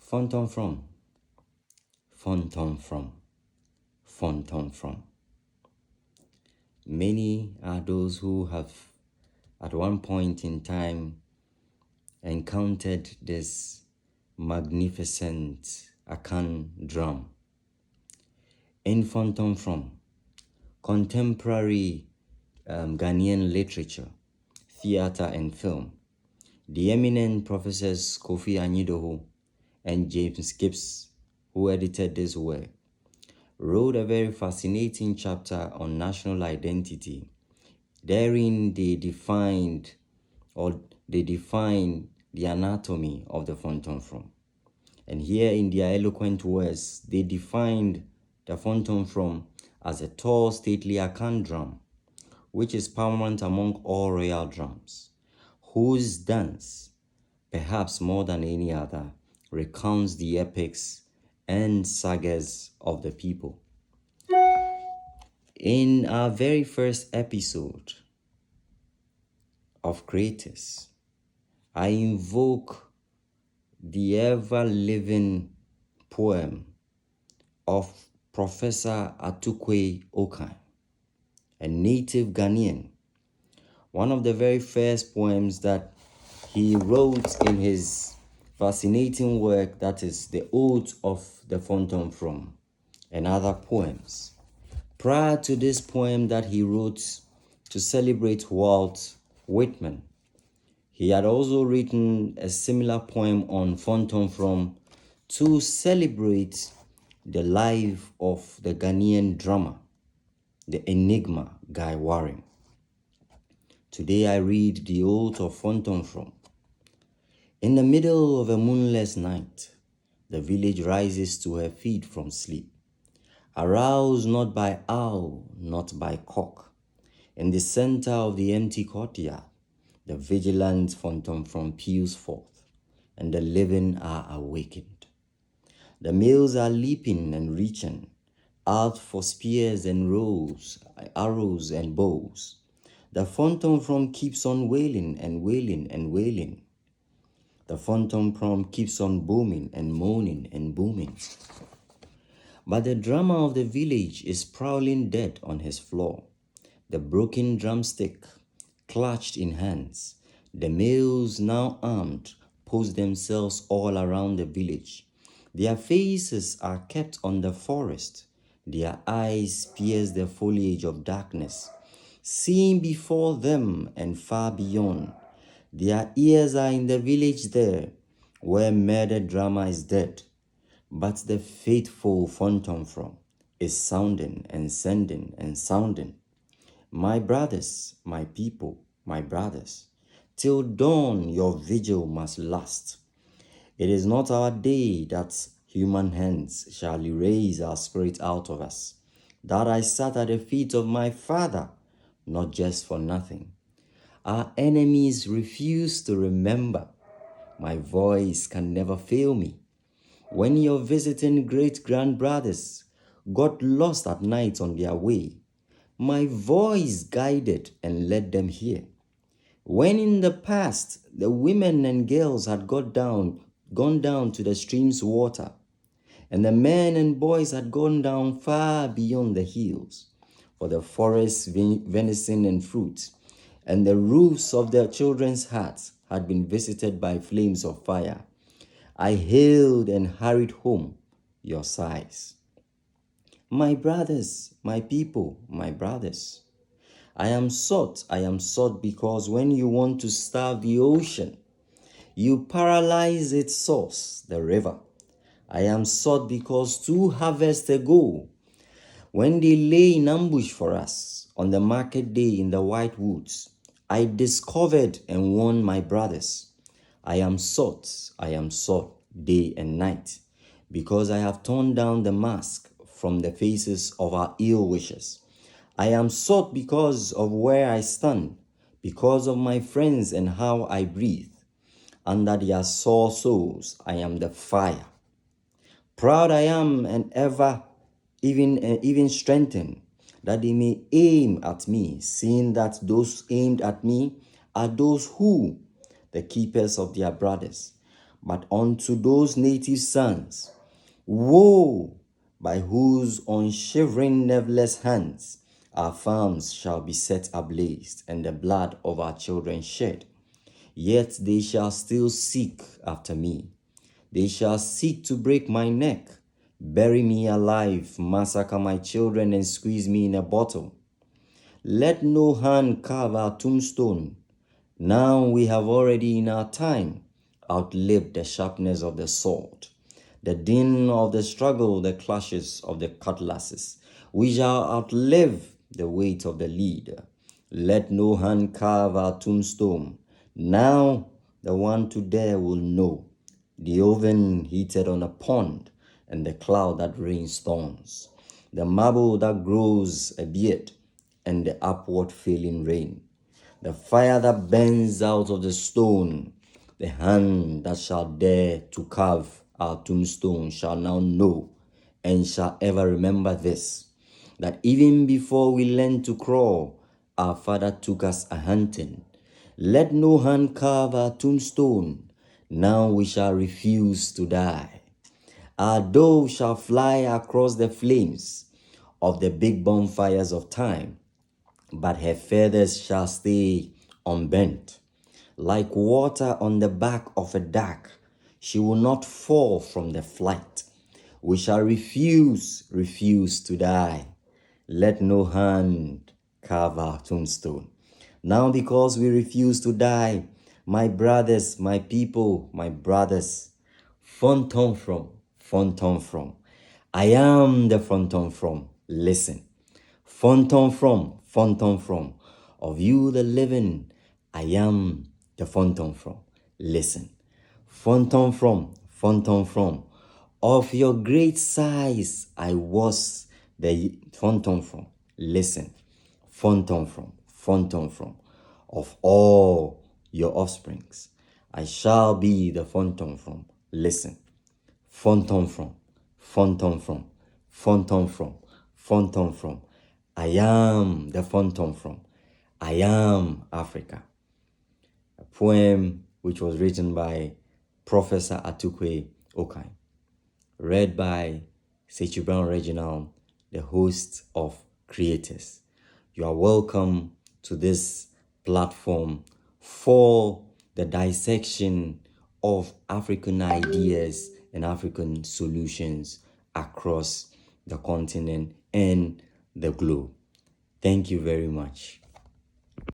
Phantom from, phantom from, phantom from. Many are those who have at one point in time encountered this magnificent Akan drum. In phantom from contemporary Ghanaian literature, theater and film, the eminent professors Kofi Anyidoho and James Gibbs, who edited this work, wrote a very fascinating chapter on national identity. Therein they define the anatomy of the phantom from. And here in their eloquent words, they defined the phantom from as a tall, stately Akan drum, which is paramount among all royal drums, whose dance, perhaps more than any other, recounts the epics and sagas of the people. In our very first episode of Crators, I invoke the ever-living poem of Professor Atukwe Okan, a native Ghanaian. One of the very first poems that he wrote in his fascinating work, that is the Ode of the Phantom from, and other poems. Prior to this poem that he wrote to celebrate Walt Whitman, he had also written a similar poem on phantom from to celebrate the life of the Ghanaian drummer, the enigma Guy Waring. Today I read the Ode of Phantom from. In the middle of a moonless night, the village rises to her feet from sleep, aroused not by owl, not by cock. In the center of the empty courtyard, the vigilant phantom from peals forth, and the living are awakened. The males are leaping and reaching out for spears and arrows and bows. The phantom from keeps on wailing and wailing and wailing. The phantom from keeps on booming and moaning and booming. But the drummer of the village is prowling dead on his floor, the broken drumstick clutched in hands. The males, now armed, post themselves all around the village. Their faces are kept on the forest. Their eyes pierce the foliage of darkness, seeing before them and far beyond. Their ears are in the village there, where murdered drummer is dead. But the faithful phantom from is sounding and sending and sounding. My brothers, my people, my brothers, till dawn your vigil must last. It is not our day that human hands shall erase our spirit out of us. That I sat at the feet of my Father, not just for nothing. Our enemies refuse to remember. My voice can never fail me. When your visiting great-grandbrothers got lost at night on their way, my voice guided and led them here. When in the past the women and girls had gone down to the stream's water, and the men and boys had gone down far beyond the hills for the forest venison and fruit, and the roofs of their children's hearts had been visited by flames of fire, I hailed and hurried home your sighs. My brothers, my people, my brothers, I am sought because when you want to starve the ocean, you paralyze its source, the river. I am sought because 2 harvests ago, when they lay in ambush for us on the market day in the White Woods, I discovered and warned my brothers. I am sought day and night, because I have torn down the mask from the faces of our ill wishers. I am sought because of where I stand, because of my friends and how I breathe. Under their sore souls, I am the fire. Proud I am and ever even strengthened, that they may aim at me, seeing that those aimed at me are those who, the keepers of their brothers. but unto those native sons, woe, by whose unshivering nerveless hands our farms shall be set ablaze, and the blood of our children shed. Yet they shall still seek after me. They shall seek to break my neck, bury me alive, massacre my children, and squeeze me in a bottle. Let no hand carve our tombstone. Now we have already in our time outlived the sharpness of the sword, the din of the struggle, the clashes of the cutlasses. We shall outlive the weight of the lead. Let no hand carve our tombstone. Now the one to dare will know the oven heated on a pond, and the cloud that rains thorns, the marble that grows a beard, and the upward failing rain, the fire that burns out of the stone. The hand that shall dare to carve our tombstone shall now know and shall ever remember this, that even before we learned to crawl, our father took us a hunting. Let no hand carve our tombstone. Now we shall refuse to die. Our dove shall fly across the flames of the big bonfires of time, but her feathers shall stay unbent. Like water on the back of a duck, she will not fall from the flight. We shall refuse to die. Let no hand carve our tombstone. Now, because we refuse to die, my brothers, my people, my brothers, Fonton from. I am the Fonton from. Listen. Fonton from. Of you the living, I am the Fonton from. Listen. Fonton from. Of your great size, I was the Fonton from. Listen. Fonton from. Of all your offsprings, I shall be the Fonton from. Listen. Fonton from. Fonton from. I am the Fonton from. I am Africa. A poem which was written by Professor Atukwe Okai, read by Sechi Brown Reginald, the host of Creators. You are welcome to this platform for the dissection of African ideas and African solutions across the continent and the globe. Thank you very much.